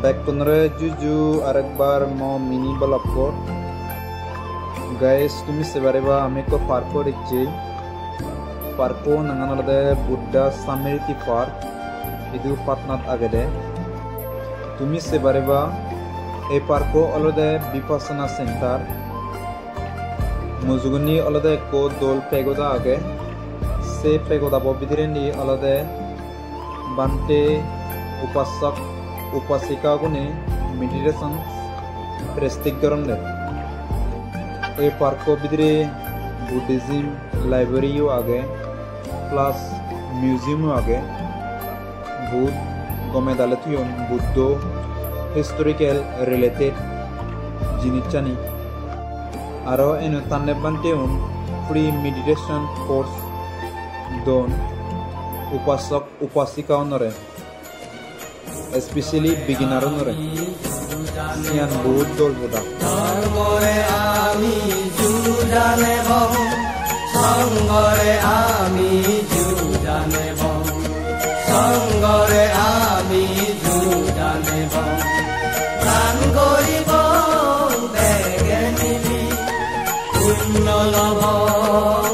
ব্যাকপনরে জুজু আরেকবার mini blog guys তুমি সেবারেবা আমি কো পার্কো দেখছি পার্কো নাঙানলদে বুদ্ধা সামেরিটি পার্ক ইদু পাটনাত আগেদে তুমি সেবারেবা এই পার্কো অলদে বিপাসনা সেন্টার মুজুগুনি অলদে কো দোল পেগোদা আগে সে পেগোদা ববিদিরেনি অলদে বান্তে উপাসক उपासिका गुने मेडिटेशन प्रेस्टिक गरम ले ए पार्को बिदरे बुद्धिज्म लाइब्रेरी आगे प्लस म्यूजियम आगे बुद्ध गमे दालतियन बुद्ध हिस्टोरिकल रिलेटेड जिनिचानी आरो एनो तान्ने बान्तेउन फ्री मेडिटेशन कोर्स दोन उपासक उपासिका नरे especially beginner nore sian bahut dol boda sangore ami judane bo sangore ami judane bo sangore ami judane bo sangori bo degeni unno lobo